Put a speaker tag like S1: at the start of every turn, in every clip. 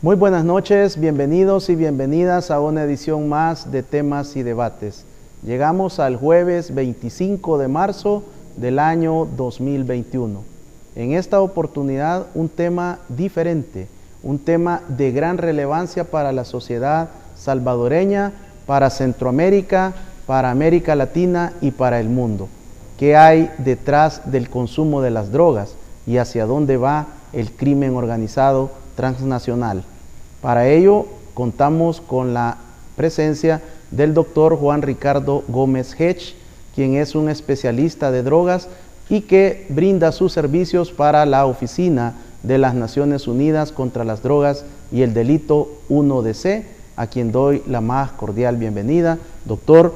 S1: Muy buenas noches, bienvenidos y bienvenidas a una edición más de Temas y Debates. Llegamos al jueves 25 de marzo del año 2021. En esta oportunidad un tema diferente, un tema de gran relevancia para la sociedad salvadoreña, para Centroamérica, para América Latina y para el mundo. ¿Qué hay detrás del consumo de las drogas y hacia dónde va el crimen organizado transnacional? Para ello contamos con la presencia del doctor Juan Ricardo Gómez Hedge, quien es un especialista de drogas y que brinda sus servicios para la Oficina de las Naciones Unidas contra las Drogas y el Delito 1DC, a quien doy la más cordial bienvenida. Doctor,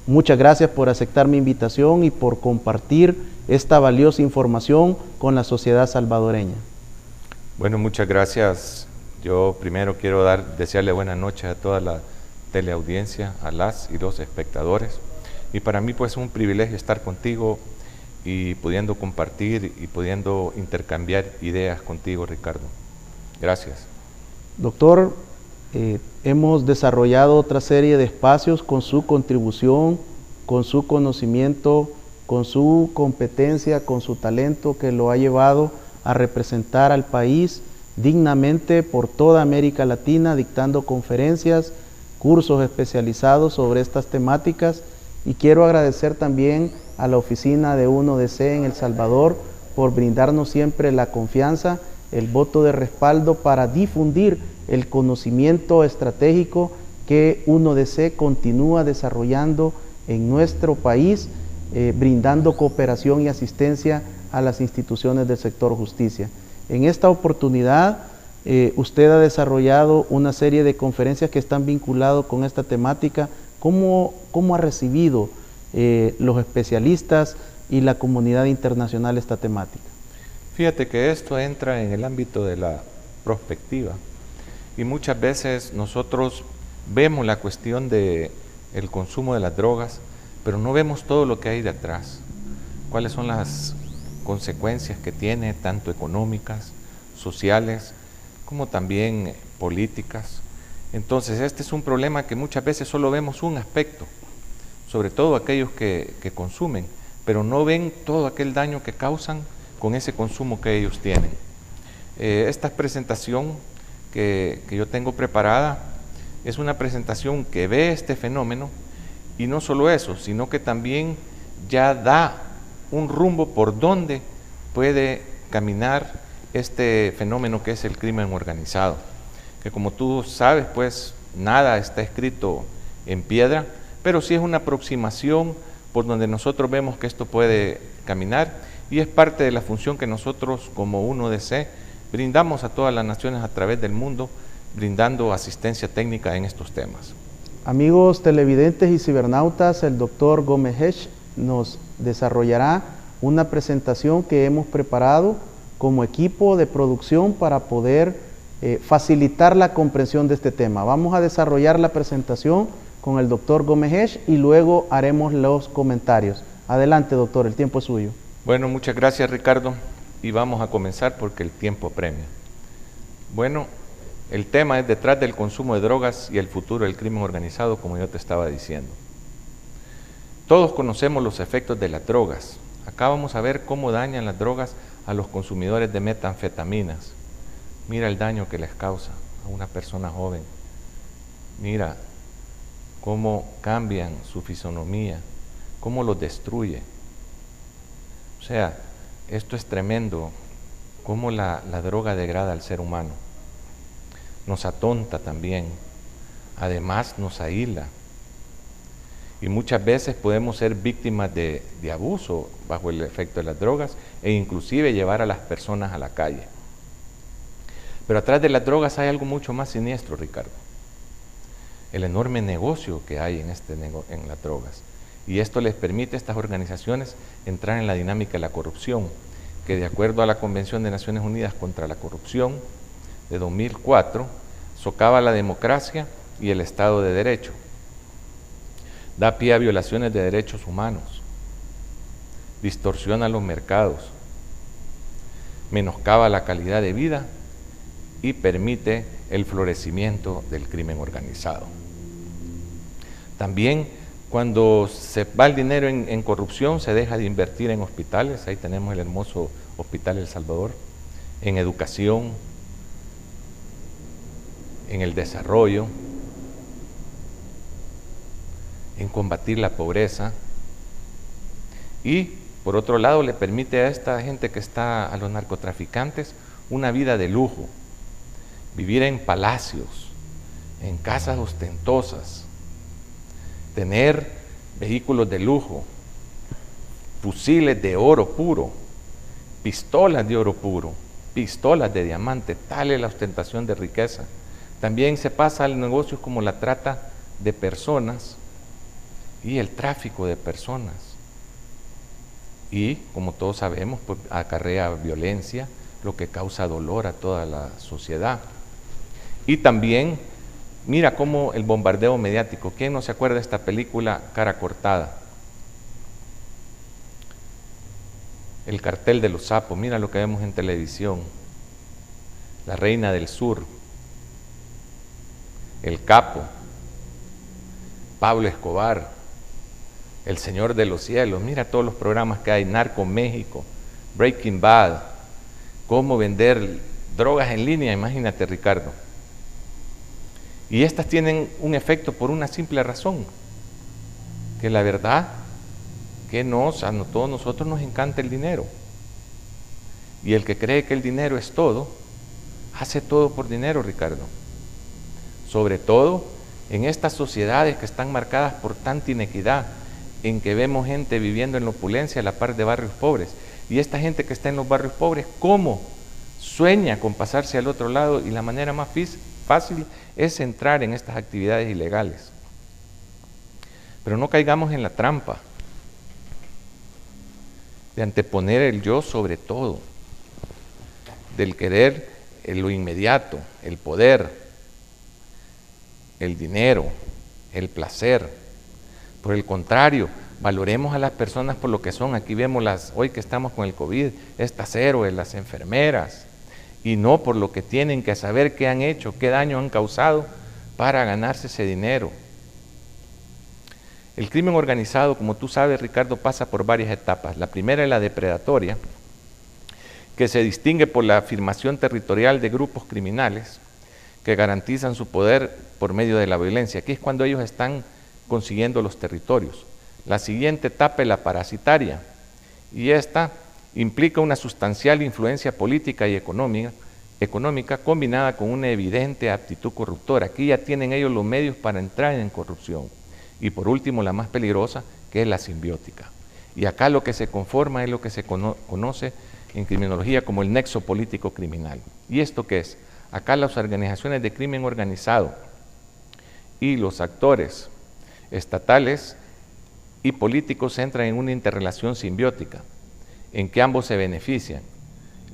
S1: muchas gracias por aceptar mi invitación y por compartir esta valiosa información con la sociedad salvadoreña.
S2: Bueno, muchas gracias. Yo primero quiero desearle buenas noches a toda la teleaudiencia, a las y los espectadores. Y para mí pues es un privilegio estar contigo y pudiendo compartir y pudiendo intercambiar ideas contigo, Ricardo. Gracias.
S1: Doctor, hemos desarrollado otra serie de espacios con su contribución, con su conocimiento, con su competencia, con su talento que lo ha llevado a representar al país dignamente por toda América Latina, dictando conferencias, cursos especializados sobre estas temáticas, y quiero agradecer también a la oficina de 1DC en El Salvador por brindarnos siempre la confianza, el voto de respaldo para difundir el conocimiento estratégico que 1DC continúa desarrollando en nuestro país, brindando cooperación y asistencia a las instituciones del sector justicia. En esta oportunidad, usted ha desarrollado una serie de conferencias que están vinculadas con esta temática. ¿Cómo ha recibido los especialistas y la comunidad internacional esta temática?
S2: Fíjate que esto entra en el ámbito de la prospectiva y muchas veces nosotros vemos la cuestión del consumo de las drogas, pero no vemos todo lo que hay detrás. ¿Cuáles son las consecuencias que tiene, tanto económicas, sociales, como también políticas? Entonces este es un problema que muchas veces solo vemos un aspecto, sobre todo aquellos que consumen, pero no ven todo aquel daño que causan con ese consumo que ellos tienen. Esta presentación que yo tengo preparada es una presentación que ve este fenómeno, y no solo eso, sino que también ya da un rumbo por donde puede caminar este fenómeno que es el crimen organizado, que como tú sabes, pues nada está escrito en piedra, pero sí es una aproximación por donde nosotros vemos que esto puede caminar, y es parte de la función que nosotros como 1DC brindamos a todas las naciones a través del mundo, brindando asistencia técnica en estos temas.
S1: Amigos televidentes y cibernautas, el doctor Gómez Hedge nos desarrollará una presentación que hemos preparado como equipo de producción para poder facilitar la comprensión de este tema. Vamos a desarrollar la presentación con el doctor Gómez Hedge y luego haremos los comentarios. Adelante, doctor, el tiempo es suyo.
S2: Bueno, muchas gracias, Ricardo, y vamos a comenzar porque el tiempo apremia. Bueno, el tema es detrás del consumo de drogas y el futuro del crimen organizado, como yo te estaba diciendo. Todos conocemos los efectos de las drogas. Acá vamos a ver cómo dañan las drogas a los consumidores de metanfetaminas. Mira el daño que les causa a una persona joven. Mira cómo cambian su fisonomía, cómo los destruye. O sea, esto es tremendo, cómo la droga degrada al ser humano. Nos atonta también, además nos aísla. Y muchas veces podemos ser víctimas de abuso bajo el efecto de las drogas e inclusive llevar a las personas a la calle. Pero atrás de las drogas hay algo mucho más siniestro, Ricardo. El enorme negocio que hay en las drogas. Y esto les permite a estas organizaciones entrar en la dinámica de la corrupción, que de acuerdo a la Convención de Naciones Unidas contra la Corrupción de 2004, socava la democracia y el Estado de Derecho. Da pie a violaciones de derechos humanos, distorsiona los mercados, menoscaba la calidad de vida y permite el florecimiento del crimen organizado. También cuando se va el dinero en corrupción, se deja de invertir en hospitales. Ahí tenemos el hermoso Hospital El Salvador, en educación, en el desarrollo, en combatir la pobreza. Y por otro lado le permite a esta gente que está, a los narcotraficantes, una vida de lujo, vivir en palacios, en casas ostentosas, tener vehículos de lujo, fusiles de oro puro, pistolas de oro puro, pistolas de diamante. Tal es la ostentación de riqueza. También se pasa al negocio como la trata de personas y el tráfico de personas. Y como todos sabemos, pues acarrea violencia, lo que causa dolor a toda la sociedad. Y también, mira cómo el bombardeo mediático. ¿Quién no se acuerda de esta película Cara Cortada? El cartel de los sapos, mira lo que vemos en televisión. La Reina del Sur, El Capo, Pablo Escobar, El Señor de los Cielos. Mira todos los programas que hay, Narco México, Breaking Bad, cómo vender drogas en línea, imagínate, Ricardo. Y estas tienen un efecto por una simple razón, que la verdad que a todos nosotros nos encanta el dinero. Y el que cree que el dinero es todo, hace todo por dinero, Ricardo. Sobre todo en estas sociedades que están marcadas por tanta inequidad, en que vemos gente viviendo en la opulencia a la par de barrios pobres. Y esta gente que está en los barrios pobres, ¿cómo sueña con pasarse al otro lado? Y la manera más fácil es entrar en estas actividades ilegales. Pero no caigamos en la trampa de anteponer el yo sobre todo, del querer lo inmediato, el poder, el dinero, el placer. Por el contrario, valoremos a las personas por lo que son. Aquí vemos hoy que estamos con el COVID, estas héroes, las enfermeras, y no por lo que tienen, que saber qué han hecho, qué daño han causado para ganarse ese dinero. El crimen organizado, como tú sabes, Ricardo, pasa por varias etapas. La primera es la depredatoria, que se distingue por la afirmación territorial de grupos criminales que garantizan su poder por medio de la violencia. Aquí es cuando ellos están consiguiendo los territorios. La siguiente etapa es la parasitaria, y esta implica una sustancial influencia política y económica combinada con una evidente aptitud corruptora. Aquí ya tienen ellos los medios para entrar en corrupción. Y por último, la más peligrosa, que es la simbiótica. Y acá lo que se conforma es lo que se conoce en criminología como el nexo político criminal. ¿Y esto qué es? Acá las organizaciones de crimen organizado y los actores estatales y políticos entran en una interrelación simbiótica, en que ambos se benefician.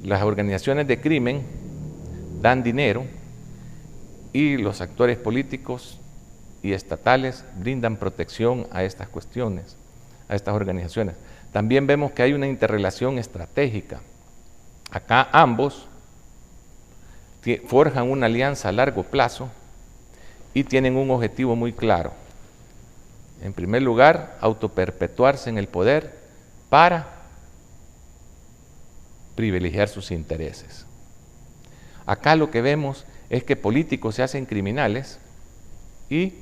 S2: Las organizaciones de crimen dan dinero y los actores políticos y estatales brindan protección a estas cuestiones, a estas organizaciones. También vemos que hay una interrelación estratégica. Acá ambos forjan una alianza a largo plazo y tienen un objetivo muy claro. En primer lugar, autoperpetuarse en el poder para privilegiar sus intereses. Acá lo que vemos es que políticos se hacen criminales y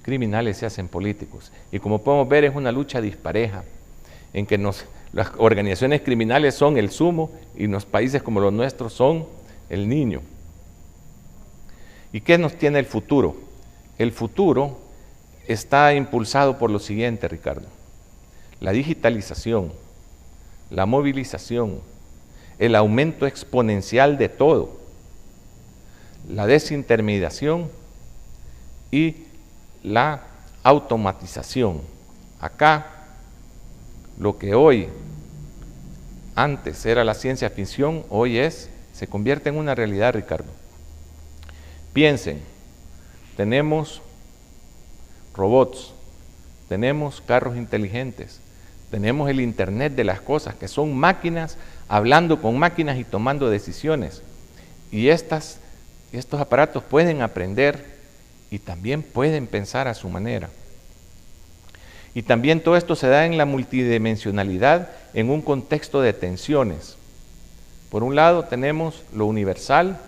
S2: criminales se hacen políticos. Y como podemos ver, es una lucha dispareja, en que las organizaciones criminales son el sumo y los países como los nuestros son el niño. ¿Y qué nos tiene el futuro? El futuro está impulsado por lo siguiente, Ricardo: la digitalización, la movilización, el aumento exponencial de todo, la desintermediación y la automatización. Acá, lo que hoy, antes era la ciencia ficción, hoy se convierte en una realidad, Ricardo. Piensen, tenemos robots, tenemos carros inteligentes, tenemos el Internet de las cosas, que son máquinas hablando con máquinas y tomando decisiones. Y estas estos aparatos pueden aprender y también pueden pensar a su manera. Y también todo esto se da en la multidimensionalidad en un contexto de tensiones. Por un lado tenemos lo universal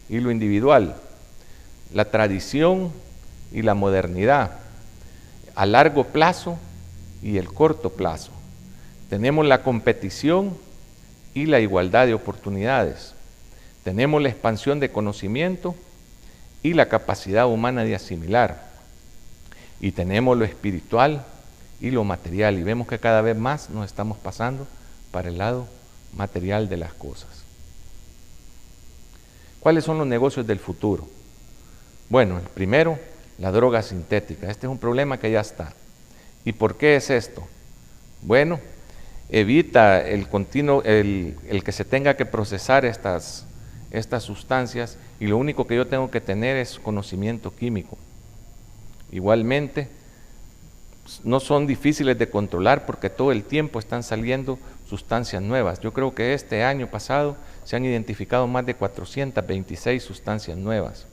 S2: y lo individual, la tradición y la modernidad, a largo plazo y el corto plazo. Tenemos la competición y la igualdad de oportunidades. Tenemos la expansión de conocimiento y la capacidad humana de asimilar. Y tenemos lo espiritual y lo material. Y vemos que cada vez más nos estamos pasando para el lado material de las cosas. ¿Cuáles son los negocios del futuro? Bueno, el primero, la droga sintética. Este es un problema que ya está. ¿Y por qué es esto? Bueno, evita el que se tenga que procesar estas sustancias, y lo único que yo tengo que tener es conocimiento químico. Igualmente, no son difíciles de controlar porque todo el tiempo están saliendo sustancias nuevas. Yo creo que este año pasado se han identificado más de 426 sustancias nuevas.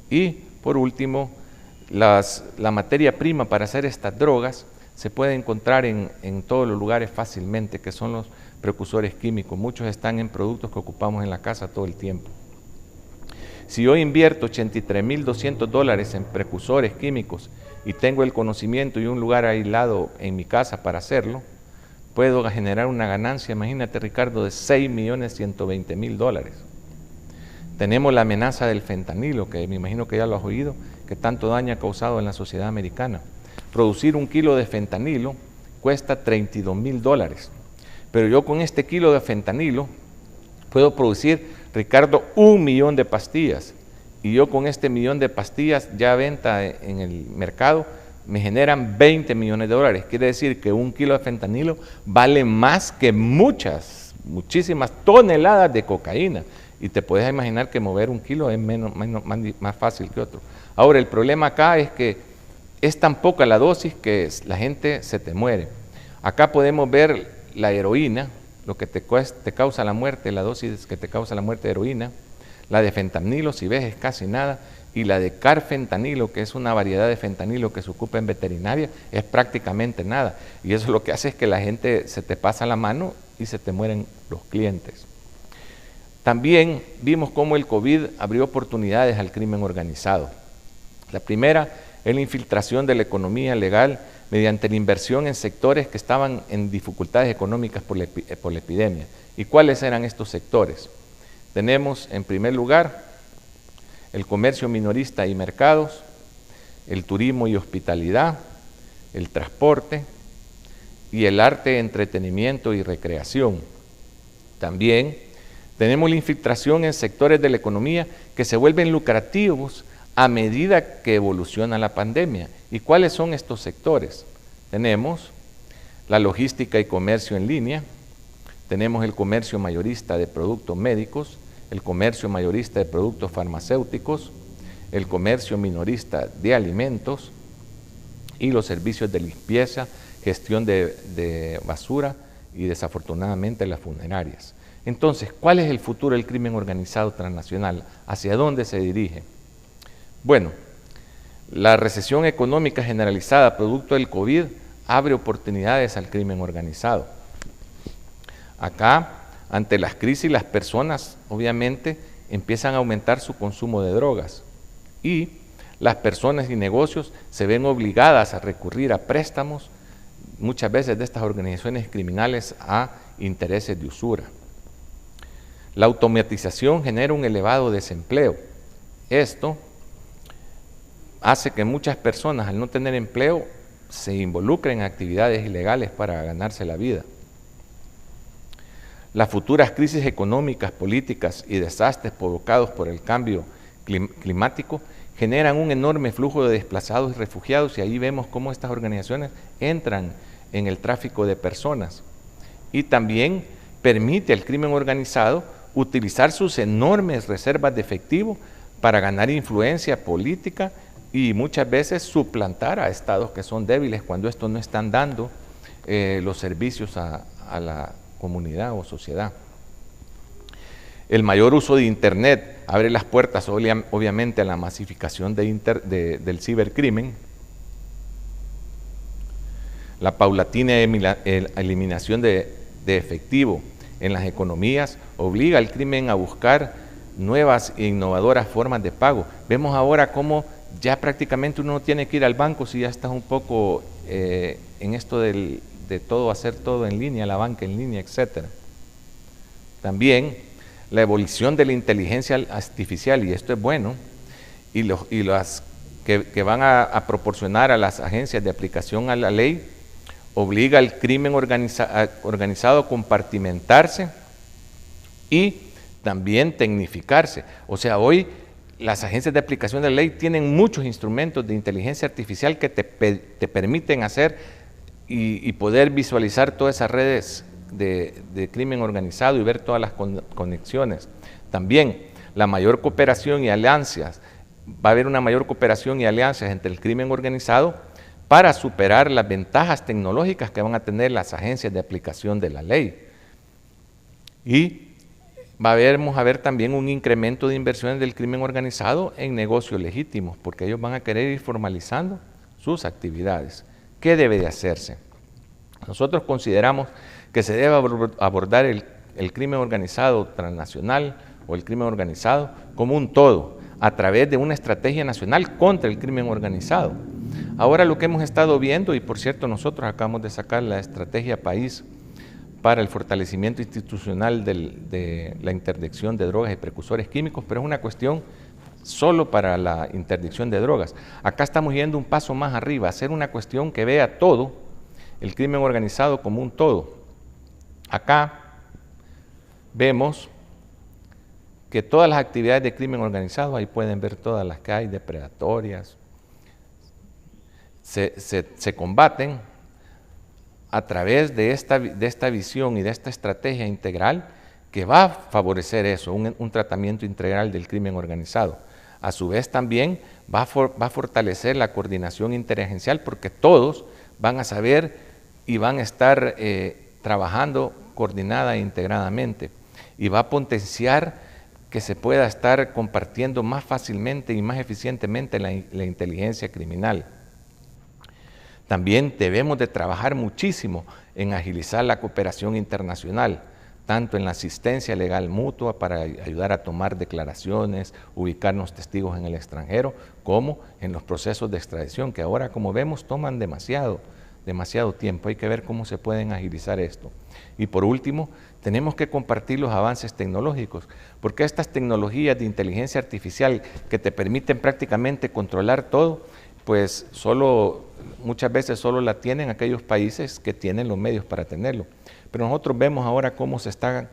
S2: Y por último, la materia prima para hacer estas drogas se puede encontrar en todos los lugares fácilmente, que son los precursores químicos. Muchos están en productos que ocupamos en la casa todo el tiempo. Si yo invierto $83,200 en precursores químicos y tengo el conocimiento y un lugar aislado en mi casa para hacerlo, puedo generar una ganancia, imagínate Ricardo, de $6,120,000. Tenemos la amenaza del fentanilo, que me imagino que ya lo has oído, que tanto daño ha causado en la sociedad americana. Producir 1 kilo de fentanilo cuesta $32,000, pero yo con este kilo de fentanilo puedo producir, Ricardo, 1 millón de pastillas, y yo con este 1 millón de pastillas ya a venta en el mercado me generan $20 millones. Quiere decir que 1 kilo de fentanilo vale más que muchísimas toneladas de cocaína, y te puedes imaginar que mover 1 kilo es más fácil que otro. Ahora, el problema acá es que es tan poca la dosis que la gente se te muere. Acá podemos ver la heroína, lo que te causa la muerte, la dosis que te causa la muerte de heroína. La de fentanilo, si ves, es casi nada, y la de carfentanilo, que es una variedad de fentanilo que se ocupa en veterinaria, es prácticamente nada. Y eso lo que hace es que la gente se te pasa la mano y se te mueren los clientes. También vimos cómo el COVID abrió oportunidades al crimen organizado. La primera es la infiltración de la economía legal mediante la inversión en sectores que estaban en dificultades económicas por la epidemia. ¿Y cuáles eran estos sectores? Tenemos, en primer lugar, el comercio minorista y mercados, el turismo y hospitalidad, el transporte y el arte, entretenimiento y recreación. También tenemos la infiltración en sectores de la economía que se vuelven lucrativos a medida que evoluciona la pandemia. ¿Y cuáles son estos sectores? Tenemos la logística y comercio en línea, tenemos el comercio mayorista de productos médicos, el comercio mayorista de productos farmacéuticos, el comercio minorista de alimentos y los servicios de limpieza, gestión de basura y desafortunadamente las funerarias. Entonces, ¿cuál es el futuro del crimen organizado transnacional? ¿Hacia dónde se dirige? Bueno, la recesión económica generalizada producto del COVID abre oportunidades al crimen organizado. Acá, ante las crisis, las personas obviamente empiezan a aumentar su consumo de drogas y las personas y negocios se ven obligadas a recurrir a préstamos, muchas veces de estas organizaciones criminales, a intereses de usura. La automatización genera un elevado desempleo. Esto hace que muchas personas, al no tener empleo, se involucren en actividades ilegales para ganarse la vida. Las futuras crisis económicas, políticas y desastres provocados por el cambio climático generan un enorme flujo de desplazados y refugiados, y ahí vemos cómo estas organizaciones entran en el tráfico de personas. Y también permite al crimen organizado utilizar sus enormes reservas de efectivo para ganar influencia política y muchas veces suplantar a estados que son débiles cuando estos no están dando los servicios a la comunidad o sociedad. El mayor uso de Internet abre las puertas obviamente a la masificación del cibercrimen. La paulatina eliminación de efectivo en las economías obliga al crimen a buscar nuevas e innovadoras formas de pago. Vemos ahora cómo ya prácticamente uno no tiene que ir al banco si ya estás un poco en esto de todo, hacer todo en línea, la banca en línea, etc. También la evolución de la inteligencia artificial, y esto es bueno, y las que van a proporcionar a las agencias de aplicación a la ley, obliga al crimen organizado a compartimentarse y también tecnificarse. O sea, hoy las agencias de aplicación de la ley tienen muchos instrumentos de inteligencia artificial que te permiten hacer y poder visualizar todas esas redes de crimen organizado y ver todas las conexiones. También la mayor cooperación y alianzas, va a haber una mayor cooperación y alianzas entre el crimen organizado para superar las ventajas tecnológicas que van a tener las agencias de aplicación de la ley. Y vamos a ver también un incremento de inversiones del crimen organizado en negocios legítimos, porque ellos van a querer ir formalizando sus actividades. ¿Qué debe de hacerse? Nosotros consideramos que se debe abordar el crimen organizado transnacional o el crimen organizado como un todo, a través de una estrategia nacional contra el crimen organizado. Ahora lo que hemos estado viendo, y por cierto nosotros acabamos de sacar la estrategia país para el fortalecimiento institucional de la interdicción de drogas y precursores químicos, pero es una cuestión solo para la interdicción de drogas. Acá estamos yendo un paso más arriba, hacer una cuestión que vea todo el crimen organizado como un todo. Acá vemos que todas las actividades de crimen organizado, ahí pueden ver todas las que hay, depredatorias, se combaten a través de esta visión y de esta estrategia integral que va a favorecer eso, un tratamiento integral del crimen organizado. A su vez también va a fortalecer la coordinación interagencial porque todos van a saber y van a estar trabajando coordinada e integradamente, y va a potenciar que se pueda estar compartiendo más fácilmente y más eficientemente la inteligencia criminal. También debemos de trabajar muchísimo en agilizar la cooperación internacional, tanto en la asistencia legal mutua para ayudar a tomar declaraciones, ubicarnos testigos en el extranjero, como en los procesos de extradición, que ahora, como vemos, toman demasiado tiempo. Hay que ver cómo se pueden agilizar esto. Y por último, tenemos que compartir los avances tecnológicos, porque estas tecnologías de inteligencia artificial que te permiten prácticamente controlar todo, pues muchas veces solo la tienen aquellos países que tienen los medios para tenerlo. Pero nosotros vemos ahora cómo se están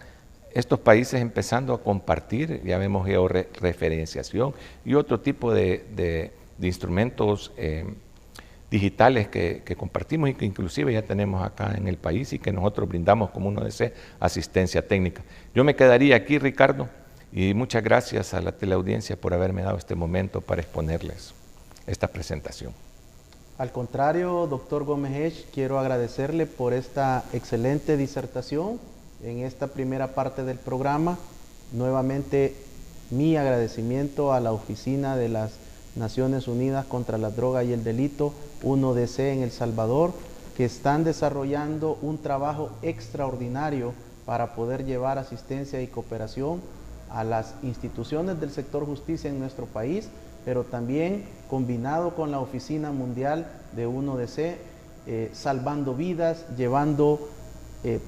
S2: estos países empezando a compartir, ya vemos georreferenciación y otro tipo de instrumentos digitales que compartimos y que inclusive ya tenemos acá en el país y que nosotros brindamos como uno desea asistencia técnica. Yo me quedaría aquí, Ricardo, y muchas gracias a la teleaudiencia por haberme dado este momento para exponerles esta presentación.
S1: Al contrario, doctor Gómez, quiero agradecerle por esta excelente disertación en esta primera parte del programa. Nuevamente, mi agradecimiento a la Oficina de las Naciones Unidas contra la Droga y el Delito, 1DC en El Salvador, que están desarrollando un trabajo extraordinario para poder llevar asistencia y cooperación a las instituciones del sector justicia en nuestro país, pero también combinado con la Oficina Mundial de 1DC, salvando vidas, llevando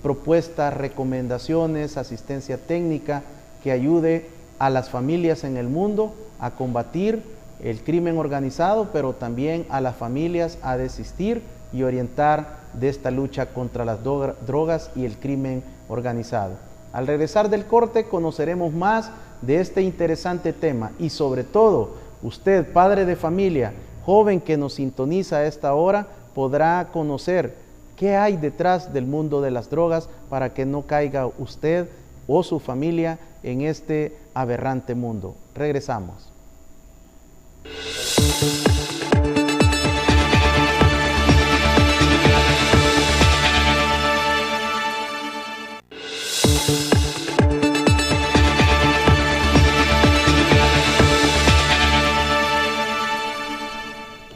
S1: propuestas, recomendaciones, asistencia técnica que ayude a las familias en el mundo a combatir el crimen organizado, pero también a las familias a desistir y orientar de esta lucha contra las drogas y el crimen organizado. Al regresar del corte conoceremos más de este interesante tema y sobre todo, usted, padre de familia, joven que nos sintoniza a esta hora, podrá conocer qué hay detrás del mundo de las drogas para que no caiga usted o su familia en este aberrante mundo. Regresamos.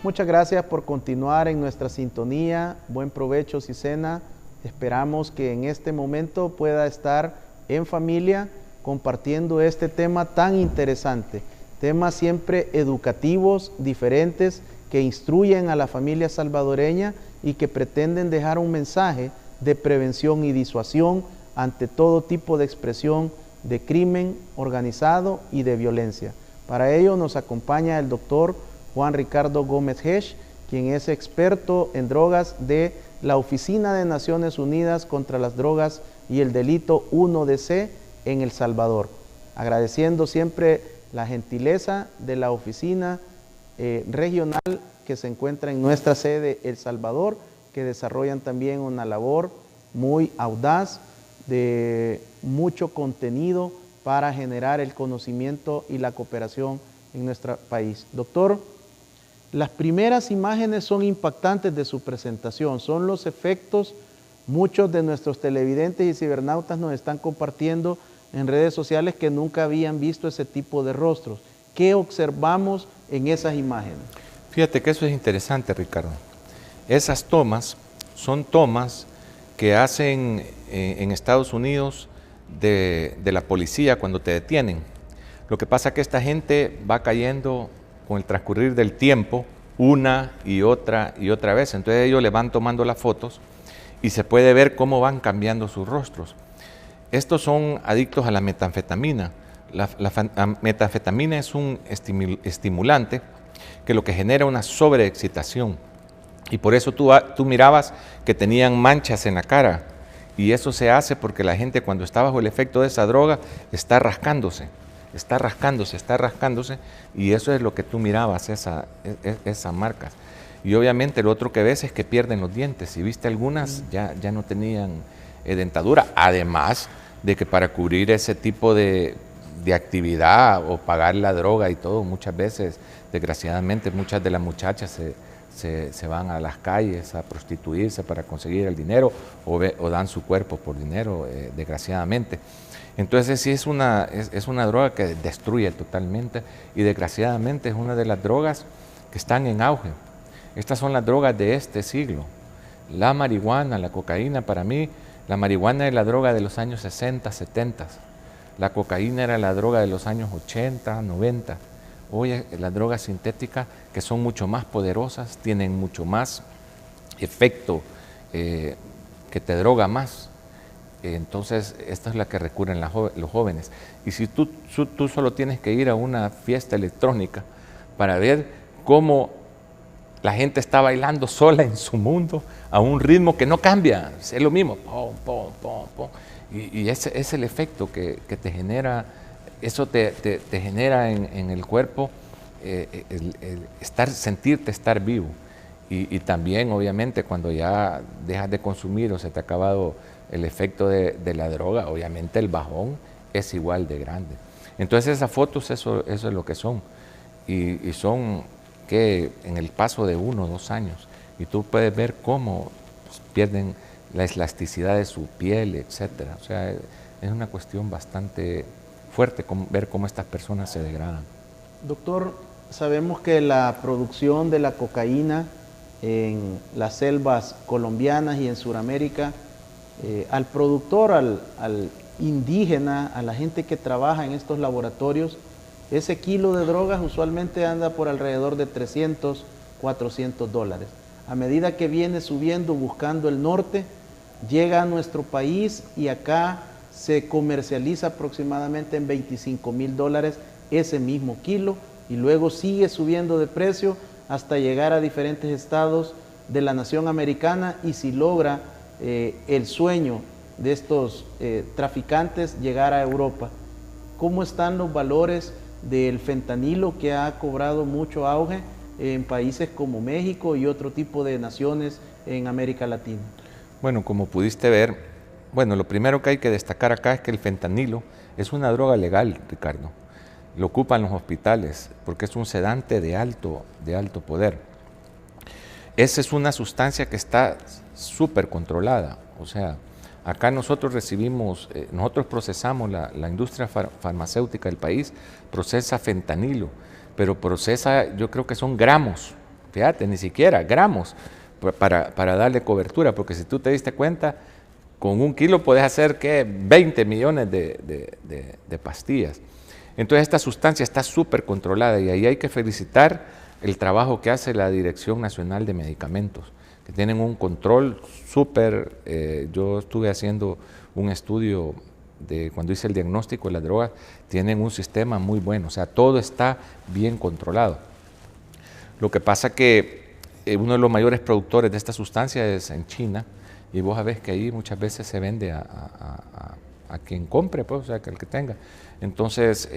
S1: Muchas gracias por continuar en nuestra sintonía. Buen provecho, Cicena. Esperamos que en este momento pueda estar en familia compartiendo este tema tan interesante. Temas siempre educativos, diferentes, que instruyen a la familia salvadoreña y que pretenden dejar un mensaje de prevención y disuasión ante todo tipo de expresión de crimen organizado y de violencia. Para ello nos acompaña el doctor Juan Ricardo Gómez Hesch, quien es experto en drogas de la Oficina de Naciones Unidas contra las Drogas y el Delito 1DC en El Salvador. Agradeciendo siempre la gentileza de la oficina regional que se encuentra en nuestra sede El Salvador, que desarrollan también una labor muy audaz, de mucho contenido para generar el conocimiento y la cooperación en nuestro país. Doctor, las primeras imágenes son impactantes de su presentación, son los efectos. Muchos de nuestros televidentes y cibernautas nos están compartiendo en redes sociales que nunca habían visto ese tipo de rostros. ¿Qué observamos en esas imágenes?
S2: Fíjate que eso es interesante, Ricardo. Esas tomas son tomas que hacen en Estados Unidos de la policía cuando te detienen. Lo que pasa es que esta gente va cayendo con el transcurrir del tiempo una y otra vez. Entonces ellos le van tomando las fotos y se puede ver cómo van cambiando sus rostros. Estos son adictos a la metanfetamina. La metanfetamina es un estimulante que lo que genera una sobreexcitación. Y por eso tú mirabas que tenían manchas en la cara. Y eso se hace porque la gente cuando está bajo el efecto de esa droga está rascándose. Y eso es lo que tú mirabas, esas marcas. Y obviamente lo otro que ves es que pierden los dientes. Si viste algunas, ya no tenían dentadura. Además de que para cubrir ese tipo de actividad o pagar la droga y todo, muchas veces, desgraciadamente, muchas de las muchachas se van a las calles a prostituirse para conseguir el dinero o dan su cuerpo por dinero, desgraciadamente. Entonces sí es una droga que destruye totalmente y desgraciadamente es una de las drogas que están en auge. Estas son las drogas de este siglo. La marihuana, la cocaína, para mí, la marihuana es la droga de los años 60, 70. La cocaína era la droga de los años 80, 90. Hoy las drogas sintéticas, que son mucho más poderosas, tienen mucho más efecto, que te droga más. Entonces, esta es la que recurren los jóvenes. Y si tú solo tienes que ir a una fiesta electrónica para ver cómo la gente está bailando sola en su mundo a un ritmo que no cambia, es lo mismo, pom, pom, pom, pom. Y ese es el efecto que te genera, eso te genera en el cuerpo sentirte estar vivo. Y también, obviamente, cuando ya dejas de consumir o se te ha acabado el efecto de la droga, obviamente el bajón es igual de grande. Entonces esas fotos, eso es lo que son. Y son que en el paso de 1 o 2 años, y tú puedes ver cómo pues, pierden la elasticidad de su piel, etcétera. O sea, es una cuestión bastante fuerte ver cómo estas personas se degradan.
S1: Doctor, sabemos que la producción de la cocaína en las selvas colombianas y en Sudamérica, al productor, al indígena, a la gente que trabaja en estos laboratorios, ese kilo de drogas usualmente anda por alrededor de $300, $400. A medida que viene subiendo buscando el norte, llega a nuestro país y acá se comercializa aproximadamente en $25,000 ese mismo kilo y luego sigue subiendo de precio hasta llegar a diferentes estados de la nación americana y si logra el sueño de estos traficantes llegar a Europa. ¿Cómo están los valores del fentanilo que ha cobrado mucho auge en países como México y otro tipo de naciones en América Latina?
S2: Bueno, como pudiste ver, bueno, lo primero que hay que destacar acá es que el fentanilo es una droga legal, Ricardo. Lo ocupan los hospitales porque es un sedante de alto poder. Esa es una sustancia que está súper controlada. O sea, acá nosotros procesamos, la industria farmacéutica del país procesa fentanilo, pero procesa, yo creo que son gramos fíjate, ni siquiera gramos para darle cobertura, porque si tú te diste cuenta, con 1 kilo puedes hacer ¿qué? 20 millones de pastillas. Entonces esta sustancia está súper controlada y ahí hay que felicitar el trabajo que hace la Dirección Nacional de Medicamentos, que tienen un control súper. Yo estuve haciendo un estudio de cuando hice el diagnóstico de las drogas, tienen un sistema muy bueno, o sea, todo está bien controlado. Lo que pasa que uno de los mayores productores de esta sustancia es en China, y vos sabés que ahí muchas veces se vende a quien compre, pues, o sea, que el que tenga. Entonces,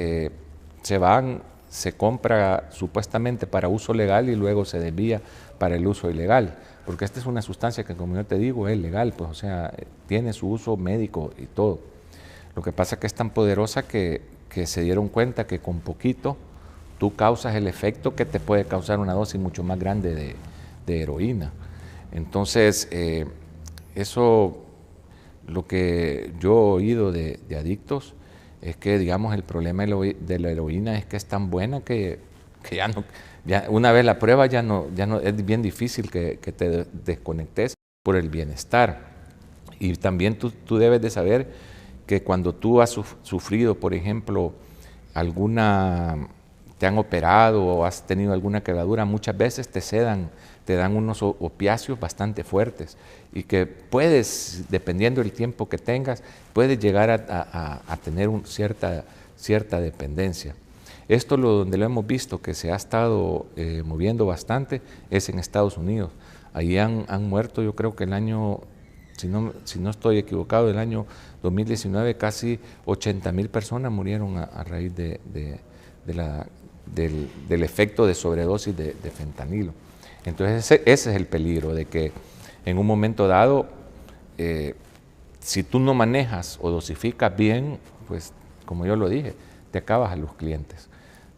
S2: se compra supuestamente para uso legal y luego se desvía para el uso ilegal, porque esta es una sustancia que, como yo te digo, es legal, pues, o sea, tiene su uso médico y todo. Lo que pasa es que es tan poderosa que se dieron cuenta que con poquito tú causas el efecto que te puede causar una dosis mucho más grande de heroína. Entonces, eso, lo que yo he oído de adictos es que, digamos, el problema de la heroína es que es tan buena que ya no, una vez la prueba ya no es bien difícil que te desconectes por el bienestar. Y también tú debes de saber que cuando tú has sufrido, por ejemplo, te han operado o has tenido alguna quebradura, muchas veces te dan unos opiáceos bastante fuertes y que puedes, dependiendo del tiempo que tengas, puedes llegar a tener cierta dependencia. Esto donde lo hemos visto que se ha estado moviendo bastante es en Estados Unidos. Ahí han muerto, yo creo que el año, si no estoy equivocado, el año 2019 casi 80,000 personas murieron a raíz del efecto de sobredosis de fentanilo. Entonces ese es el peligro, de que en un momento dado, si tú no manejas o dosificas bien, pues como yo lo dije, te acabas a los clientes.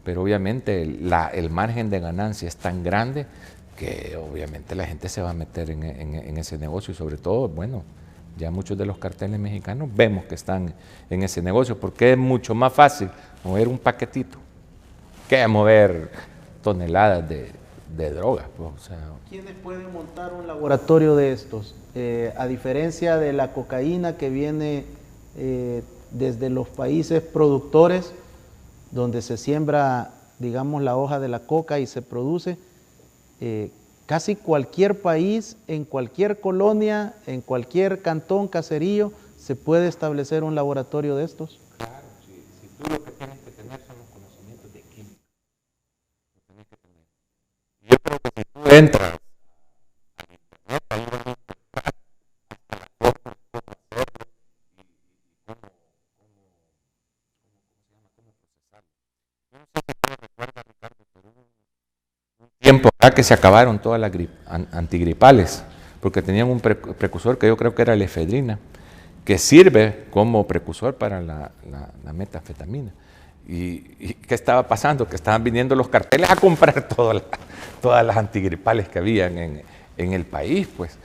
S2: Pero obviamente el margen de ganancia es tan grande que obviamente la gente se va a meter en ese negocio y sobre todo, bueno, ya muchos de los carteles mexicanos vemos que están en ese negocio porque es mucho más fácil mover un paquetito que mover toneladas de drogas. Pues, o sea.
S1: ¿Quiénes pueden montar un laboratorio de estos? A diferencia de la cocaína que viene desde los países productores, donde se siembra, digamos, la hoja de la coca y se produce, casi cualquier país, en cualquier colonia, en cualquier cantón, caserío, se puede establecer un laboratorio de estos.
S2: Claro, si tú lo que tienes que tener son los conocimientos de química, lo tienes que tener. Yo creo que si tú entras a internet, ahí van a encontrar hasta las formas, cómo hacerlo y cómo procesarlo. Yo no sé si tú recuerdas, Ricardo, pero un tiempo acá que se acabaron todas las antigripales, porque tenían un precursor que yo creo que era la efedrina, que sirve como precursor para la metanfetamina. ¿Y qué estaba pasando? Que estaban viniendo los carteles a comprar todas las antigripales que habían en el país, pues,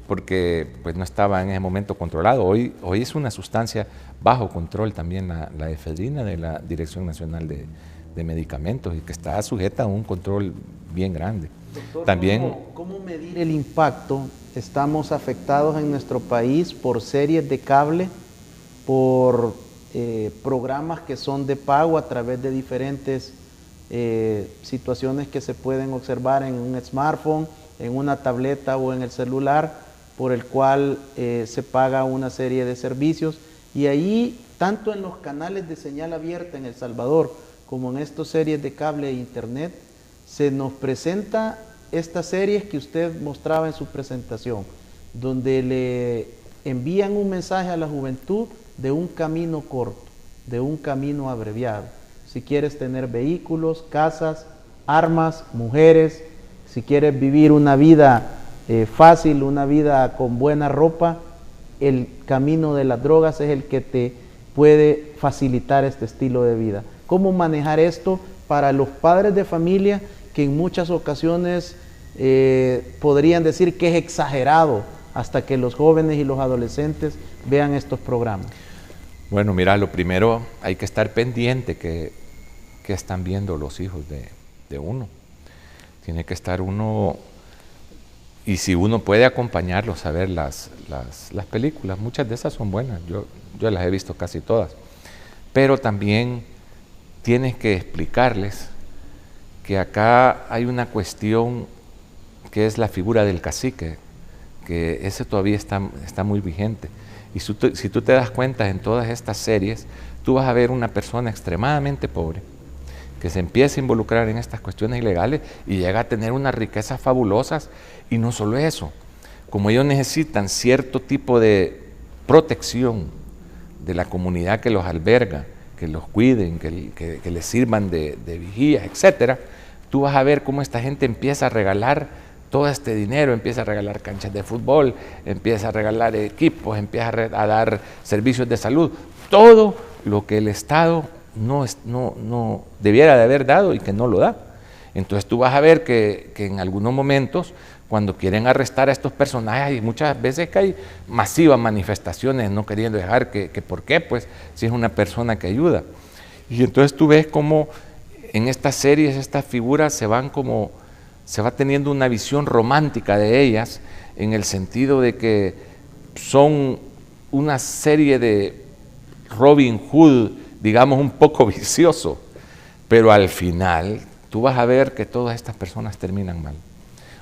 S2: porque pues, no estaba en ese momento controlado. Hoy es una sustancia bajo control también la efedrina de la Dirección Nacional de Medicamentos y que está sujeta a un control bien grande.
S1: Doctor,
S2: también,
S1: ¿cómo medir el impacto? Estamos afectados en nuestro país por series de cable, por programas que son de pago a través de diferentes situaciones que se pueden observar en un smartphone, en una tableta o en el celular, por el cual se paga una serie de servicios. Y ahí, tanto en los canales de señal abierta en El Salvador, como en estas series de cable e internet, se nos presenta estas series que usted mostraba en su presentación, donde le envían un mensaje a la juventud de un camino corto, de un camino abreviado. Si quieres tener vehículos, casas, armas, mujeres, si quieres vivir una vida fácil, una vida con buena ropa, el camino de las drogas es el que te puede facilitar este estilo de vida. ¿Cómo manejar esto para los padres de familia que en muchas ocasiones podrían decir que es exagerado hasta que los jóvenes y los adolescentes vean estos programas?
S2: Bueno, mira, lo primero hay que estar pendiente que están viendo los hijos de uno. Tiene que estar uno, y si uno puede acompañarlos a ver las películas, muchas de esas son buenas, yo las he visto casi todas, pero también tienes que explicarles que acá hay una cuestión que es la figura del cacique, que ese todavía está muy vigente. Y si tú te das cuenta en todas estas series, tú vas a ver una persona extremadamente pobre que se empieza a involucrar en estas cuestiones ilegales y llega a tener unas riquezas fabulosas. Y no solo eso, como ellos necesitan cierto tipo de protección de la comunidad que los alberga, que los cuiden, que les sirvan de vigía, etcétera, tú vas a ver cómo esta gente empieza a regalar todo este dinero, empieza a regalar canchas de fútbol, empieza a regalar equipos, empieza a dar servicios de salud, todo lo que el Estado no debiera de haber dado y que no lo da. Entonces tú vas a ver que en algunos momentos, cuando quieren arrestar a estos personajes, hay muchas veces que hay masivas manifestaciones no queriendo dejar que ¿por qué? Pues si es una persona que ayuda. Y entonces tú ves cómo en estas series, estas figuras se va teniendo una visión romántica de ellas, en el sentido de que son una serie de Robin Hood, digamos un poco vicioso, pero al final tú vas a ver que todas estas personas terminan mal.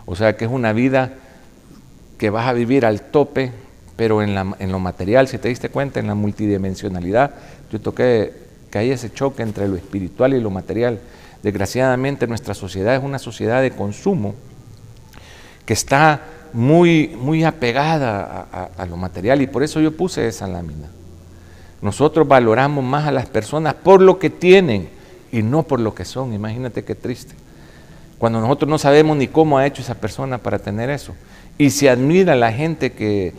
S2: O sea que es una vida que vas a vivir al tope, pero en lo material, si te diste cuenta, en la multidimensionalidad, yo toqué que hay ese choque entre lo espiritual y lo material. Desgraciadamente nuestra sociedad es una sociedad de consumo que está muy apegada a lo material, y por eso yo puse esa lámina. Nosotros valoramos más a las personas por lo que tienen y no por lo que son. Imagínate qué triste. Cuando nosotros no sabemos ni cómo ha hecho esa persona para tener eso. Y se admira a la gente que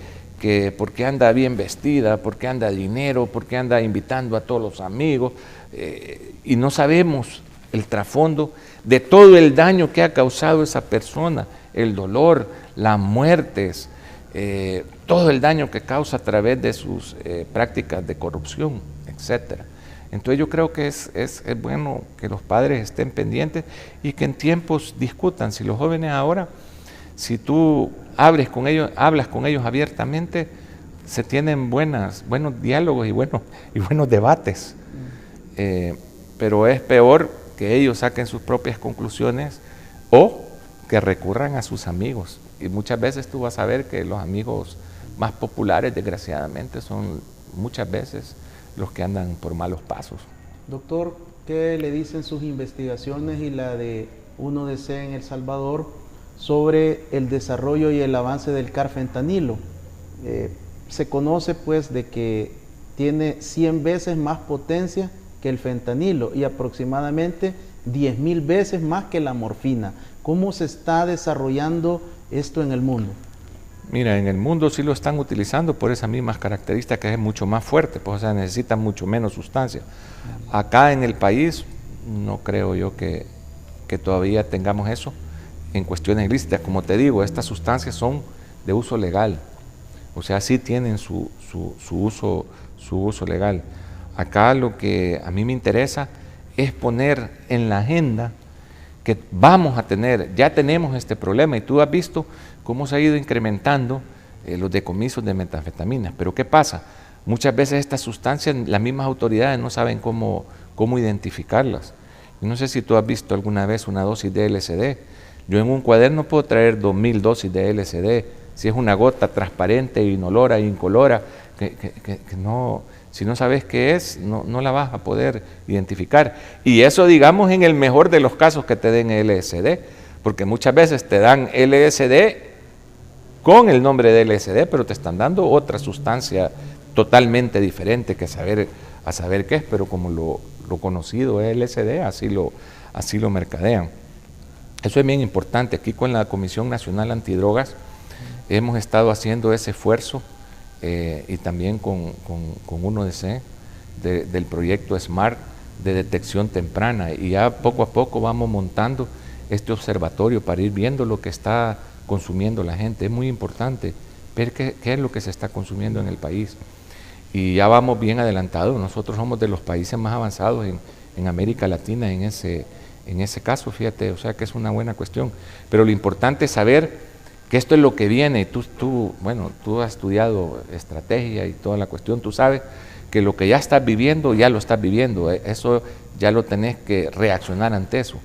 S2: porque anda bien vestida, porque anda dinero, porque anda invitando a todos los amigos, y no sabemos el trasfondo de todo el daño que ha causado esa persona, el dolor, las muertes, todo el daño que causa a través de sus prácticas de corrupción, etcétera. Entonces yo creo que es bueno que los padres estén pendientes y que en tiempos discutan. Si los jóvenes ahora, si tú hablas con ellos abiertamente, se tienen buenos diálogos y buenos debates. Pero es peor que ellos saquen sus propias conclusiones o que recurran a sus amigos. Y muchas veces tú vas a ver que los amigos más populares, desgraciadamente, son muchas veces los que andan por malos pasos.
S1: Doctor, ¿qué le dicen sus investigaciones y la de UNODC en El Salvador sobre el desarrollo y el avance del carfentanilo? Se conoce pues de que tiene 100 veces más potencia que el fentanilo y aproximadamente 10.000 veces más que la morfina. ¿Cómo se está desarrollando esto en el mundo?
S2: Mira, en el mundo sí lo están utilizando por esas mismas características, que es mucho más fuerte, pues, o sea, necesitan mucho menos sustancia. Acá en el país no creo yo que todavía tengamos eso en cuestiones ilícitas. Como te digo, estas sustancias son de uso legal, o sea, sí tienen su uso legal. Acá lo que a mí me interesa es poner en la agenda que vamos a tener, ya tenemos este problema, y tú has visto cómo se ha ido incrementando los decomisos de metanfetaminas. Pero ¿qué pasa? Muchas veces estas sustancias, las mismas autoridades no saben cómo identificarlas. Yo no sé si tú has visto alguna vez una dosis de LSD. Yo en un cuaderno puedo traer 2000 dosis de LSD. Si es una gota transparente, inolora, incolora, que no, si no sabes qué es, no la vas a poder identificar. Y eso, digamos, en el mejor de los casos que te den LSD, porque muchas veces te dan LSD con el nombre de LSD, pero te están dando otra sustancia totalmente diferente que a saber qué es, pero como lo conocido es LSD, así lo mercadean. Eso es bien importante. Aquí con la Comisión Nacional Antidrogas hemos estado haciendo ese esfuerzo, y también con UNODC del proyecto SMART de detección temprana, y ya poco a poco vamos montando este observatorio para ir viendo lo que está consumiendo la gente. Es muy importante ver qué es lo que se está consumiendo en el país, y ya vamos bien adelantados. Nosotros somos de los países más avanzados en América Latina en en ese caso, fíjate, o sea que es una buena cuestión. Pero lo importante es saber que esto es lo que viene. Bueno, tú has estudiado estrategia y toda la cuestión, tú sabes que lo que ya estás viviendo, ya lo estás viviendo. Eso ya lo tenés que reaccionar ante eso.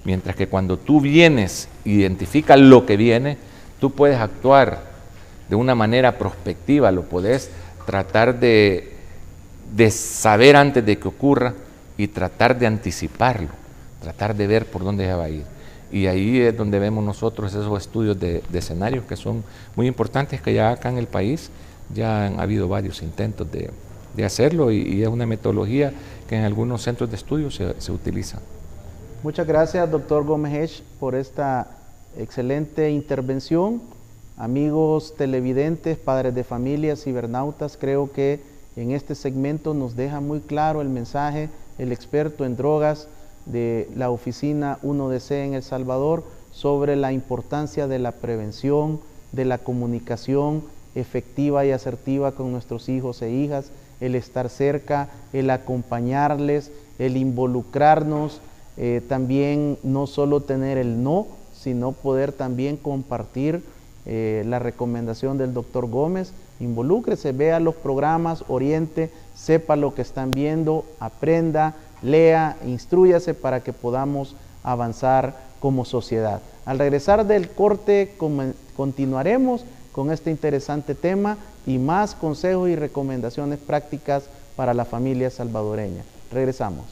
S2: Mientras que cuando tú vienes, identificas lo que viene, tú puedes actuar de una manera prospectiva, lo podés tratar de saber antes de que ocurra y tratar de anticiparlo, tratar de ver por dónde ya va a ir. Y ahí es donde vemos nosotros esos estudios de escenarios que son muy importantes, que ya acá en el país ya han habido varios intentos de hacerlo y es una metodología que en algunos centros de estudio se utiliza.
S1: Muchas gracias, doctor Gómez, por esta excelente intervención. Amigos televidentes, padres de familia, cibernautas, creo que en este segmento nos deja muy claro el mensaje el experto en drogas de la oficina 1DC en El Salvador sobre la importancia de la prevención, de la comunicación efectiva y asertiva con nuestros hijos e hijas, el estar cerca, el acompañarles, el involucrarnos, también no solo tener el no, sino poder también compartir la recomendación del doctor Gómez. Involúcrese, vea los programas, oriente, sepa lo que están viendo, aprenda, lea, instrúyase para que podamos avanzar como sociedad. Al regresar del corte continuaremos con este interesante tema y más consejos y recomendaciones prácticas para la familia salvadoreña. Regresamos.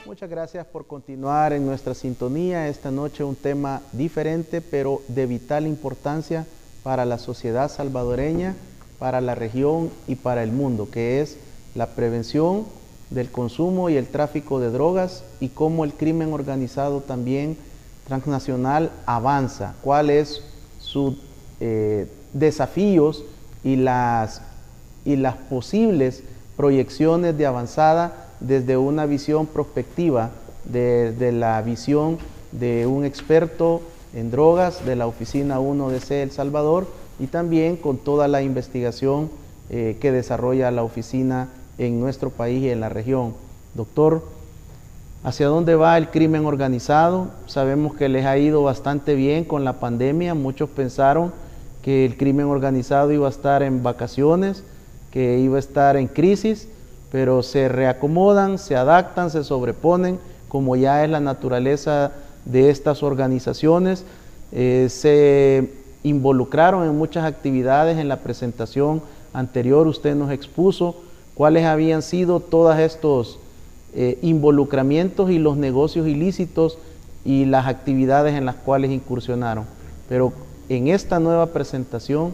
S1: Muchas gracias por continuar en nuestra sintonía. Esta noche un tema diferente, pero de vital importancia para la sociedad salvadoreña, para la región y para el mundo, que es la prevención del consumo y el tráfico de drogas y cómo el crimen organizado también transnacional avanza, cuáles sus desafíos y las posibles proyecciones de avanzada desde una visión prospectiva, desde la visión de un experto en drogas de la oficina 1DC El Salvador y también con toda la investigación que desarrolla la oficina en nuestro país y en la región. Doctor, ¿hacia dónde va el crimen organizado? Sabemos que les ha ido bastante bien con la pandemia. Muchos pensaron que el crimen organizado iba a estar en vacaciones, que iba a estar en crisis, pero se reacomodan, se adaptan, se sobreponen, como ya es la naturaleza de estas organizaciones. Se involucraron en muchas actividades. En la presentación anterior usted nos expuso cuáles habían sido todos estos involucramientos y los negocios ilícitos y las actividades en las cuales incursionaron. Pero en esta nueva presentación,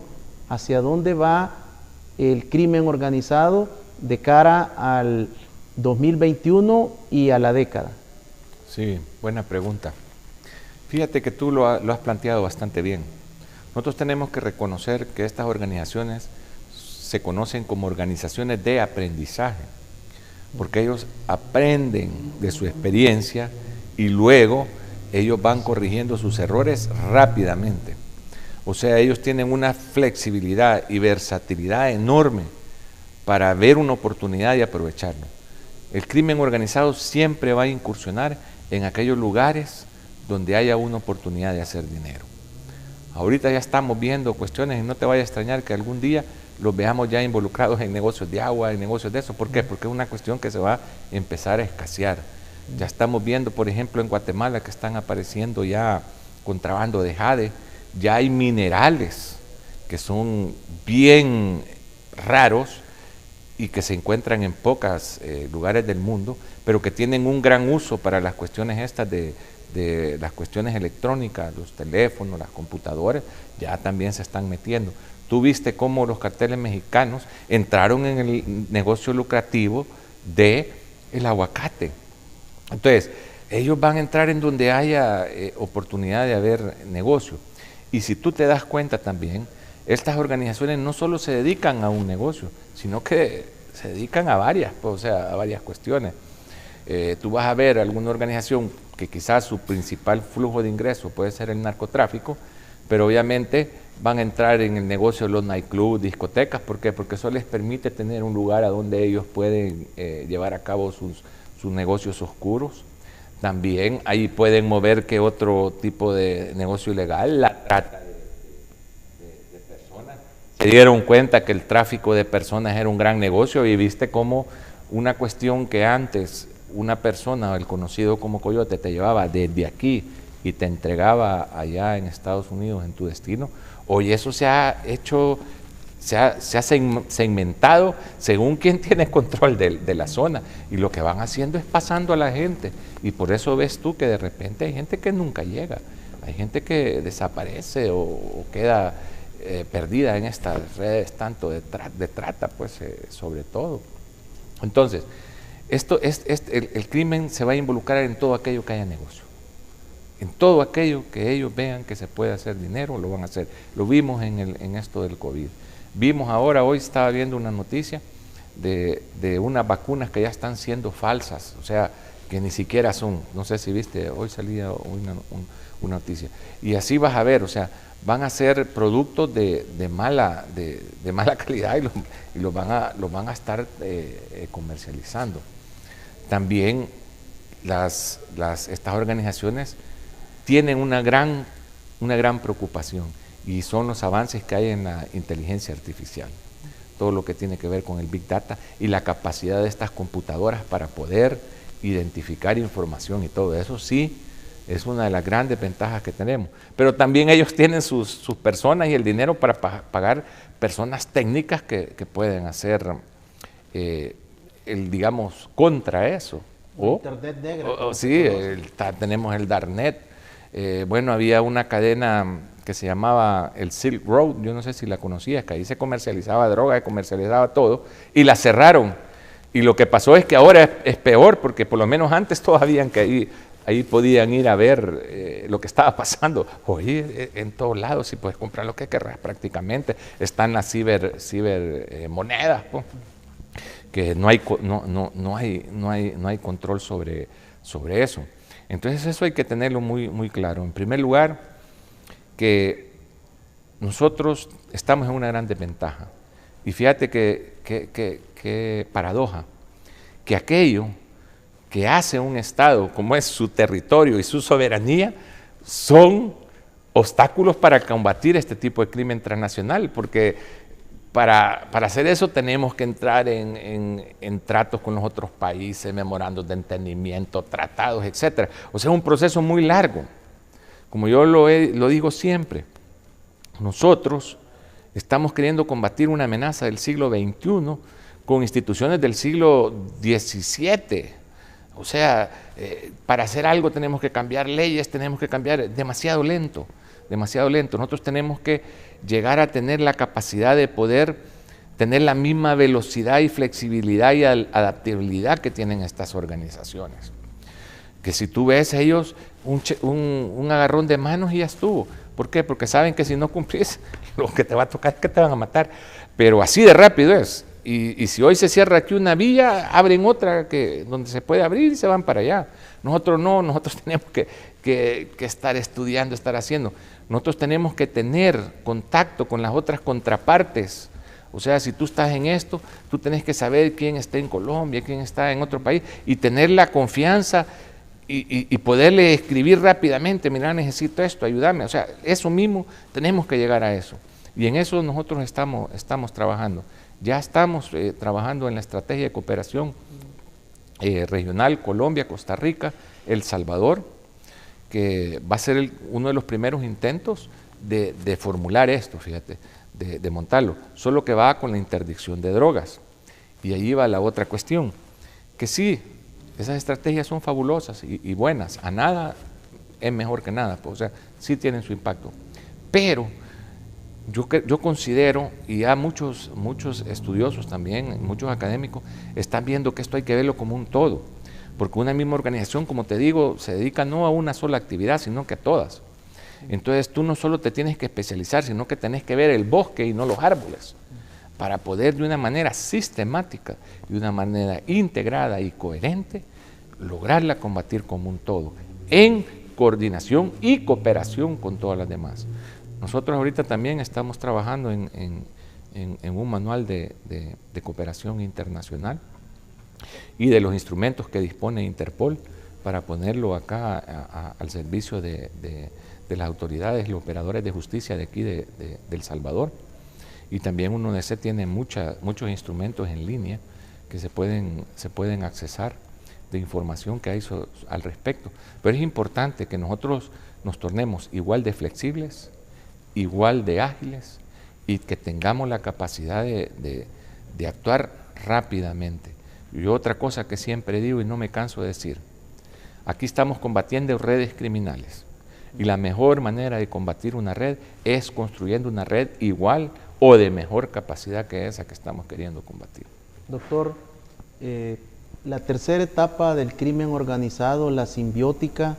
S1: ¿hacia dónde va el crimen organizado de cara al 2021 y a la década?
S2: Sí, buena pregunta. Fíjate que tú lo has planteado bastante bien. Nosotros tenemos que reconocer que estas organizaciones se conocen como organizaciones de aprendizaje, porque ellos aprenden de su experiencia y luego ellos van corrigiendo sus errores rápidamente. O sea, ellos tienen una flexibilidad y versatilidad enorme para ver una oportunidad y aprovecharlo. El crimen organizado siempre va a incursionar en aquellos lugares donde haya una oportunidad de hacer dinero. Ahorita ya estamos viendo cuestiones y no te vaya a extrañar que algún día los veamos ya involucrados en negocios de agua, en negocios de eso. ¿Por qué? Porque es una cuestión que se va a empezar a escasear. Ya estamos viendo, por ejemplo, en Guatemala que están apareciendo ya contrabando de jade. Ya hay minerales que son bien raros y que se encuentran en pocos lugares del mundo, pero que tienen un gran uso para las cuestiones estas de las cuestiones electrónicas, los teléfonos, las computadoras, ya también se están metiendo. Tú viste cómo los carteles mexicanos entraron en el negocio lucrativo del aguacate. Entonces, ellos van a entrar en donde haya oportunidad de haber negocio. Y si tú te das cuenta también, estas organizaciones no solo se dedican a un negocio, sino que se dedican a varias, pues, o sea, a varias cuestiones. Tú vas a ver alguna organización que quizás su principal flujo de ingresos puede ser el narcotráfico, pero obviamente van a entrar en el negocio de los nightclubs, discotecas. ¿Por qué? Porque eso les permite tener un lugar a donde ellos pueden llevar a cabo sus negocios oscuros. También ahí pueden mover que otro tipo de negocio ilegal, la trata de personas. Se dieron cuenta que el tráfico de personas era un gran negocio y viste cómo una cuestión que antes una persona, el conocido como coyote, te llevaba desde aquí y te entregaba allá en Estados Unidos en tu destino. Hoy eso se ha hecho, se ha segmentado según quien tiene control de la zona, y lo que van haciendo es pasando a la gente, y por eso ves tú que de repente hay gente que nunca llega, hay gente que desaparece o queda perdida en estas redes tanto de trata, pues sobre todo. Entonces, el crimen se va a involucrar en todo aquello que haya negocio. En todo aquello que ellos vean que se puede hacer dinero, lo van a hacer. Lo vimos en esto del COVID. Vimos ahora, hoy estaba viendo una noticia de unas vacunas que ya están siendo falsas, o sea, que ni siquiera son, no sé si viste, hoy salía una noticia. Y así vas a ver, o sea, van a ser productos de mala calidad y los van a estar comercializando. También estas organizaciones tienen una gran preocupación, y son los avances que hay en la inteligencia artificial, todo lo que tiene que ver con el Big Data y la capacidad de estas computadoras para poder identificar información y todo eso. Sí, es una de las grandes ventajas que tenemos, pero también ellos tienen sus personas y el dinero para pagar personas técnicas que pueden hacer, digamos, contra eso.
S1: Internet negra.
S2: Sí, tenemos el Darknet. Bueno, había una cadena que se llamaba el Silk Road, yo no sé si la conocías, que ahí se comercializaba droga, se comercializaba todo, y la cerraron. Y lo que pasó es que ahora es peor, porque por lo menos antes todavía que ahí podían ir a ver lo que estaba pasando. Hoy en todos lados, si puedes comprar lo que querrás prácticamente, están las cibermonedas, que no hay control sobre eso. Entonces eso hay que tenerlo muy claro. En primer lugar, que nosotros estamos en una gran desventaja. Y fíjate que paradoja, que aquello que hace un Estado, como es su territorio y su soberanía, son obstáculos para combatir este tipo de crimen transnacional, porque para hacer eso tenemos que entrar en tratos con los otros países, memorandos de entendimiento, tratados, etc. O sea, es un proceso muy largo. Como yo lo digo siempre, nosotros estamos queriendo combatir una amenaza del siglo XXI con instituciones del siglo XVII. O sea, para hacer algo tenemos que cambiar leyes, tenemos que cambiar demasiado lento, demasiado lento. Nosotros tenemos que llegar a tener la capacidad de poder tener la misma velocidad y flexibilidad y adaptabilidad que tienen estas organizaciones. Que si tú ves ellos, un agarrón de manos y ya estuvo. ¿Por qué? Porque saben que si no cumplís, lo que te va a tocar es que te van a matar. Pero así de rápido es. Y si hoy se cierra aquí una villa, abren otra donde se puede abrir y se van para allá. Nosotros no, nosotros tenemos que estar estudiando, estar haciendo. Nosotros tenemos que tener contacto con las otras contrapartes. O sea, si tú estás en esto, tú tenés que saber quién está en Colombia, quién está en otro país, y tener la confianza y poderle escribir rápidamente: mira, necesito esto, ayúdame. O sea, eso mismo, tenemos que llegar a eso. Y en eso nosotros estamos trabajando. Ya estamos trabajando en la estrategia de cooperación regional, Colombia, Costa Rica, El Salvador, que va a ser uno de los primeros intentos de formular esto, fíjate, de montarlo, solo que va con la interdicción de drogas. Y ahí va la otra cuestión, que sí, esas estrategias son fabulosas y buenas, a nada es mejor que nada, pues, o sea, sí tienen su impacto, pero yo considero, y ya muchos estudiosos también, muchos académicos, están viendo que esto hay que verlo como un todo, porque una misma organización, como te digo, se dedica no a una sola actividad, sino que a todas. Entonces tú no solo te tienes que especializar, sino que tenés que ver el bosque y no los árboles, para poder de una manera sistemática, de una manera integrada y coherente, lograrla combatir como un todo, en coordinación y cooperación con todas las demás. Nosotros ahorita también estamos trabajando en un manual de cooperación internacional y de los instrumentos que dispone Interpol para ponerlo acá al servicio de las autoridades, los operadores de justicia de aquí de El Salvador. Y también UNODC tiene muchos instrumentos en línea que se pueden accesar de información que hay al respecto. Pero es importante que nosotros nos tornemos igual de flexibles, igual de ágiles y que tengamos la capacidad de actuar rápidamente. Y otra cosa que siempre digo y no me canso de decir, aquí estamos combatiendo redes criminales y la mejor manera de combatir una red es construyendo una red igual o de mejor capacidad que esa que estamos queriendo combatir.
S1: Doctor, la tercera etapa del crimen organizado, la simbiótica,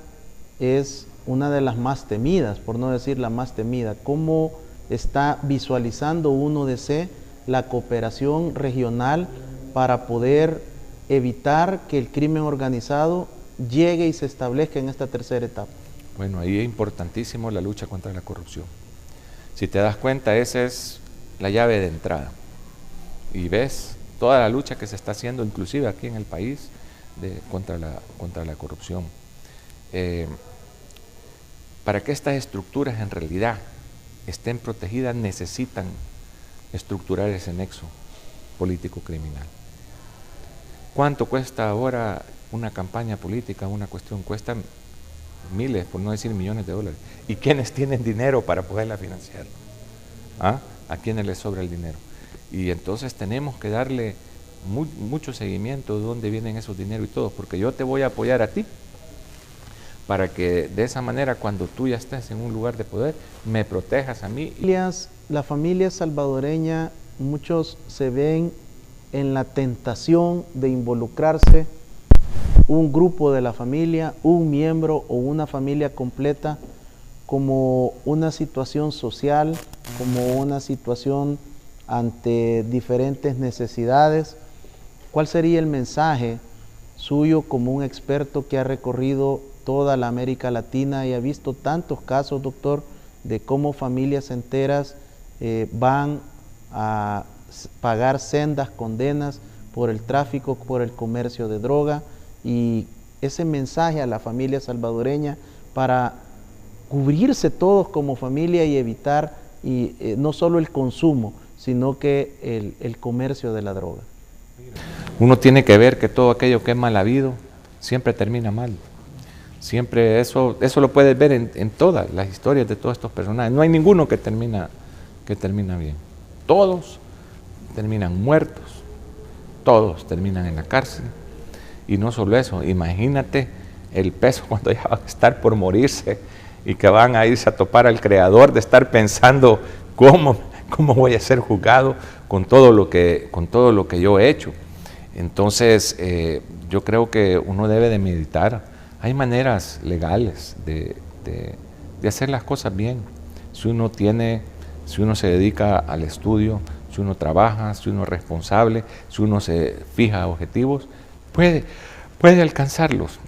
S1: es una de las más temidas, por no decir la más temida. ¿Cómo está visualizando UNODC la cooperación regional para poder evitar que el crimen organizado llegue y se establezca en esta tercera etapa?
S2: Bueno, ahí es importantísimo la lucha contra la corrupción. Si te das cuenta, esa es la llave de entrada. Y ves toda la lucha que se está haciendo, inclusive aquí en el país, contra la corrupción. Para que estas estructuras en realidad estén protegidas, necesitan estructurar ese nexo político-criminal. ¿Cuánto cuesta ahora una campaña política, una cuestión? Cuesta miles, por no decir millones de dólares. ¿Y quiénes tienen dinero para poderla financiar? ¿Ah? ¿A quiénes les sobra el dinero? Y entonces tenemos que darle mucho seguimiento de dónde vienen esos dineros y todo, porque yo te voy a apoyar a ti, para que de esa manera cuando tú ya estés en un lugar de poder, me protejas a mí.
S1: La familia salvadoreña, muchos se ven en la tentación de involucrarse, un grupo de la familia, un miembro o una familia completa, como una situación social, como una situación ante diferentes necesidades. ¿Cuál sería el mensaje suyo como un experto que ha recorrido toda la América Latina y ha visto tantos casos, doctor, de cómo familias enteras van a pagar sendas condenas por el tráfico, por el comercio de droga, y ese mensaje a la familia salvadoreña para cubrirse todos como familia y evitar no solo el consumo, sino que el comercio de la droga?
S2: Uno tiene que ver que todo aquello que es mal habido siempre termina mal. Siempre eso lo puedes ver en todas las historias de todos estos personajes. No hay ninguno que termina bien. Todos terminan muertos, todos terminan en la cárcel. Y no solo eso, imagínate el peso cuando ya van a estar por morirse y que van a irse a topar al Creador, de estar pensando cómo voy a ser juzgado con todo lo que yo he hecho. Entonces, yo creo que uno debe de meditar. Hay maneras legales de hacer las cosas bien. Si uno se dedica al estudio, si uno trabaja, si uno es responsable, si uno se fija objetivos, puede alcanzarlos.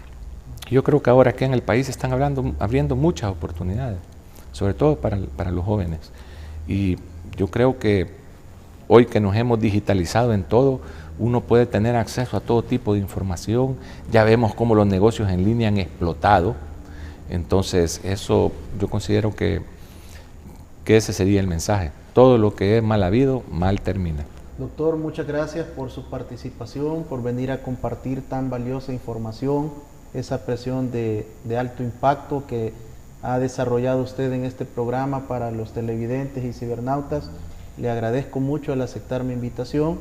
S2: Yo creo que ahora aquí en el país están abriendo muchas oportunidades, sobre todo para los jóvenes. Y yo creo que hoy que nos hemos digitalizado en todo, uno puede tener acceso a todo tipo de información. Ya vemos cómo los negocios en línea han explotado. Entonces, eso yo considero que ese sería el mensaje. Todo lo que es mal habido, mal termina.
S1: Doctor, muchas gracias por su participación, por venir a compartir tan valiosa información, esa presión de alto impacto que ha desarrollado usted en este programa para los televidentes y cibernautas. Le agradezco mucho al aceptar mi invitación.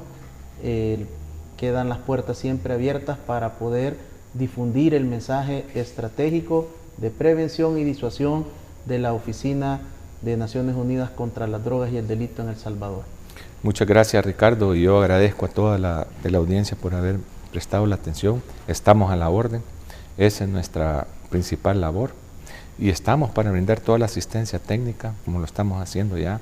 S1: Quedan las puertas siempre abiertas para poder difundir el mensaje estratégico de prevención y disuasión de la Oficina de Naciones Unidas contra las Drogas y el Delito en El Salvador.
S2: Muchas gracias, Ricardo, y yo agradezco a toda la audiencia por haber prestado la atención. Estamos a la orden, esa es nuestra principal labor, y estamos para brindar toda la asistencia técnica, como lo estamos haciendo ya,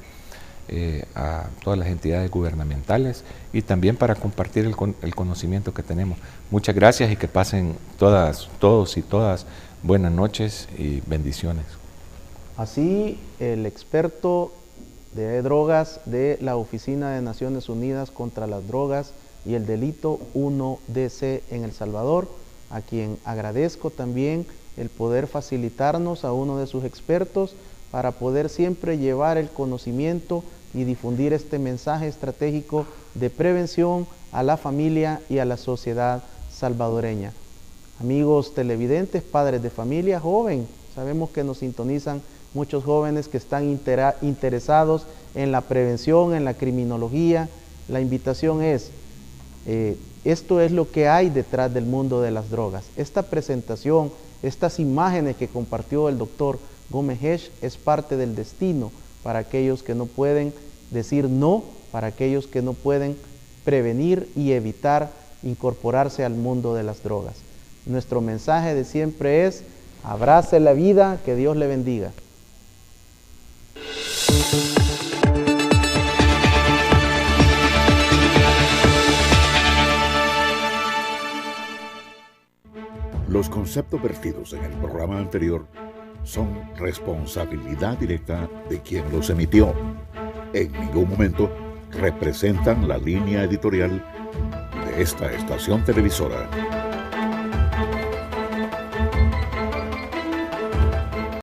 S2: a todas las entidades gubernamentales y también para compartir el conocimiento que tenemos. Muchas gracias y que pasen todos y todas buenas noches y bendiciones.
S1: Así, el experto de drogas de la Oficina de Naciones Unidas contra las Drogas y el Delito 1DC en El Salvador, a quien agradezco también el poder facilitarnos a uno de sus expertos para poder siempre llevar el conocimiento y difundir este mensaje estratégico de prevención a la familia y a la sociedad salvadoreña. Amigos televidentes, padres de familia, joven, sabemos que nos sintonizan muchos jóvenes que están interesados en la prevención, en la criminología. La invitación es, esto es lo que hay detrás del mundo de las drogas. Esta presentación, estas imágenes que compartió el doctor Gómez Hesch es parte del destino para aquellos que no pueden decir no, para aquellos que no pueden prevenir y evitar incorporarse al mundo de las drogas. Nuestro mensaje de siempre es, abrace la vida, que Dios le bendiga.
S3: Los conceptos vertidos en el programa anterior son responsabilidad directa de quien los emitió. En ningún momento representan la línea editorial de esta estación televisora.